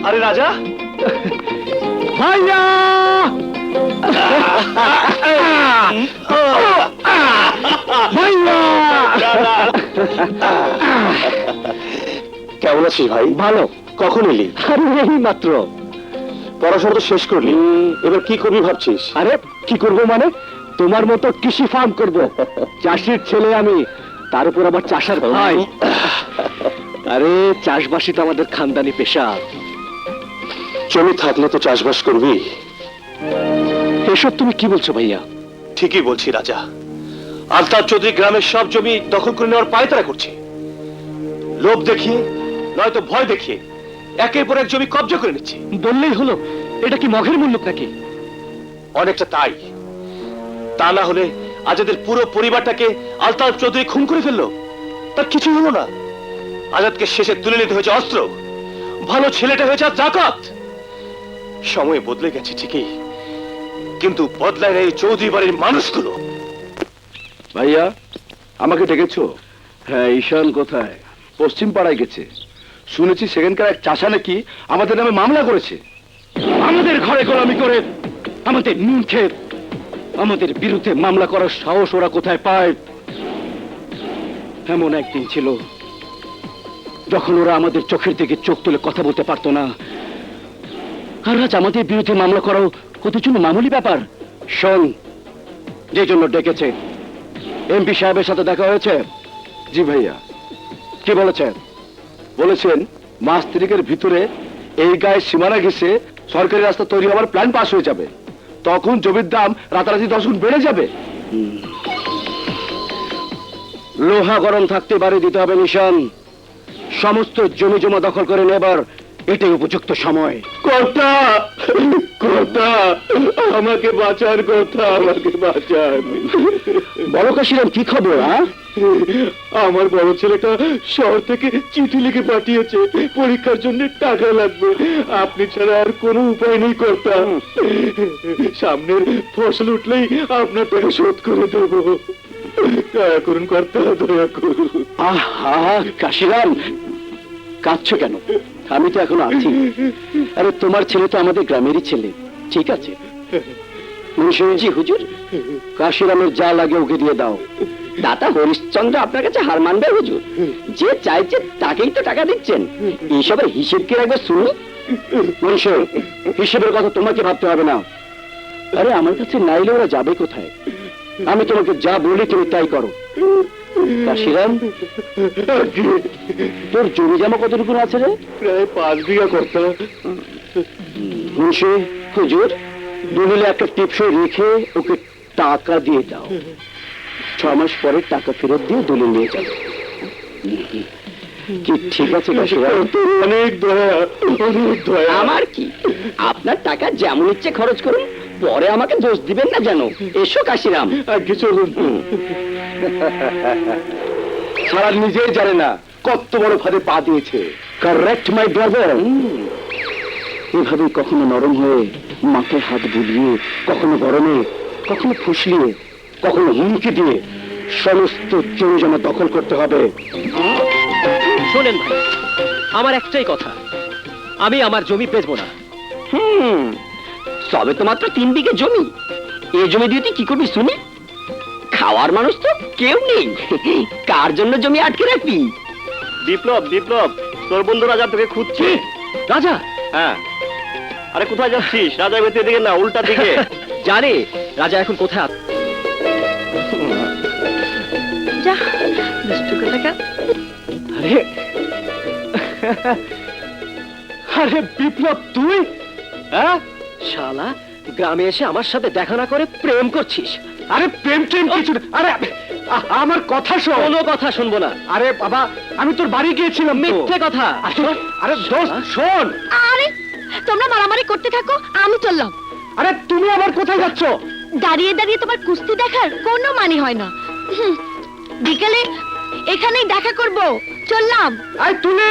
আরে রাজা ভাইয়া ভাইয়া কেমন আছিস ভাই? ভালো। কখন এলি? আরে এই মাত্র। পড়াশোনা তো শেষ করলি, এবার কি করবি ভাবছিস? আরে কি করব মানে, তোমার মতো কৃষি ফার্ম করব। চাষির ছেলে আমি, তার উপর আবার চাষার ভাই। আরে চাষবাসই তো আমাদের খানদানি পেশা। জমি থাকলে তো চাষবাস করবি। এসব তুমি কি বলছো ভাইয়া? ঠিকই বলছি রাজা, আলতাফ চৌধুরী গ্রামের সব জমি দখল করে নেওয়ার পায়তারা করছে। লোভ দেখিয়ে নয়তো ভয় দেখিয়ে একের পর এক জমি কবজা করে নিচ্ছে। বললেই হলো, এটা কি মগের মুল্লুক নাকি? অনেকটা তাই। তা না হলে আজাদের পুরো পরিবারটাকে আলতাফ চৌধুরী খুন করে ফেললো, তার কিছু হলো না। আজাদকে শেষে তুলে নিতে হয়েছে অস্ত্র, ভালো ছেলেটা হয়েছে আজ ডাকাত। সময় বদলে গেছে ঠিকই, কিন্তু বদলায় না এই চৌধুরী বাড়ির মানুষগুলো। ভাইয়া, আমাকে ডেকেছো? হ্যাঁ, ঈশান কোথায়? পশ্চিম পাড়ায় গেছে। শুনেছি সেখানকার এক চাষা নাকি আমাদের নামে মামলা করেছে। আমাদের ঘরে গোলামি করে, আমাদের নুন খেয়ে আমাদের বিরুদ্ধে মামলা করার সাহস ওরা কোথায় পায়? এমন একদিন ছিল যখন ওরা আমাদের চোখের দিকে চোখ তুলে কথা বলতে পারতো না, আর আজ আমাদের বিরুদ্ধে মামলা করাও ওদের জন্য মামুলি ব্যাপার। শোন, যে জন্য ডেকেছে, এমপি সাহেবের সাথে দেখা হয়েছে? জি ভাইয়া। কি বলেছে? বলেছেন মাস 3 ভিতরে এই গায়ে সীমানা ঘেঁষে সরকারি রাস্তা তৈরি হওয়ার প্ল্যান পাস হয়ে যাবে। তখন জমির দাম রাতারাতি 10 গুণ বেড়ে যাবে। লোহা গরম থাকতে বাড়ি দিতে হবে নিশান। সমস্ত জমি জমা দখল করে নেবার এটাই উপযুক্ত সময়। কথা কথা আমাকে বাঁচার কথা, আমাকে বাঁচান। বড় কাশিরাম, কি খবর? আমার বড় ছেলেটা শহর থেকে চিঠি লিখে পাঠিয়েছে, পরীক্ষার জন্য টাকা লাগবে। আপনি ছাড়া আর কোনো উপায় নেই কর্তা। সামনের ফসল উঠলেই আপনার টাকা শোধ করে দেবো। দয়া করুন কর্তা, দয়া করুন। আহা কাশিরাম, কাঁদছো কেন? আমি তো এখনো আছি। আরে তোমার ছেলে তো আমাদের গ্রামেরই ছেলে, ঠিক আছে? জি হুজুর। কাশিরামের যা লাগে ওকে দিয়ে দাও। দাদা হরিশ্চন্দ্র আপনার কাছে হার মানবে হুজুর? যে চাইছে তাকেই তো টাকা দিচ্ছেন। এইসবের হিসেব কি রাখবে শুনি? মনীষা, হিসেবের কথা তোমাকে ভাবতে হবে না। আরে আমার কাছে নাইলে ওরা যাবে কোথায়? আমি তোমাকে যা বলি তুমি তাই করো। কাশিরাম, তোর জমি জমা কতটুকু আছে রে? প্রায় 5 বিঘা কর্তা। মুন্সি হুজুর, দলিলে একটা টিপসই রেখে ওকে টাকা দিয়ে দাও। 6 মাস পরে টাকা ফেরত দিয়ে দলিল নিয়ে যাবে। কি ঠিক আছে কাশিরাম? অনেক দয়া, অনেক দয়া। আমার কি, আপনার টাকা যেমন ইচ্ছে খরচ করুন, পরে আমাকে দোষ দিবেন না যেন। এসো কাশিরাম। আগে চলুন। সারা নিজেই জানে না কত বড় ফাঁদে পা দিয়েছে। Correct my brother. এভাবে কখনো নরম হয়ে মাথায় হাত বুলিয়ে, কখনো গরমে, কখনো ফুসলিয়ে, কখনো হুমকি দিয়ে সমস্ত জমি জমা দখল করতে হবে। শোনেন ভাই, আমার একটাই কথা, আমি আমার জমি বেচবো না। সবে তো মাত্র 3 বিঘে জমি। এই জমি দিয়ে তুই কি করবি শুনি? খাওয়ার মানুষ তো কেউ নেই, কার জন্য জমি আটকে রাখবি? বিপ্লব, বিপ্লব, তোর বন্ধু রাজা তোকে খুঁজছে। রাজা? হ্যাঁ। আরে কোথায় যাচ্ছিস? রাজা ভেতরের দিকে না, উল্টা দিকে। জানে রাজা এখন কোথায় আছে? যা দুষ্টু কোথাকার। আরে আরে বিপ্লব, তুই? হ্যাঁ শালা, গ্রামে এসে আমার সাথে দেখা না করে প্রেম করছিস? আরে প্রেম টেম কিছু না। আরে আমার কথা শোন। কোনো কথা শুনবো না। আরে বাবা, আমি তোর বাড়ি গিয়েছিলাম। মিথ্যে কথা। আরে দোস্ত শোন। আরে তোমরা মারামারি করতে থাকো, আমি চললাম। আরে তুমি আবার কোথায় যাচ্ছ? দাঁড়িয়ে দাঁড়িয়ে তোমার কুস্তি দেখার কোনো মানে হয় না। বিকেলে এখানেই দেখা করব, চললাম। আয় তুলে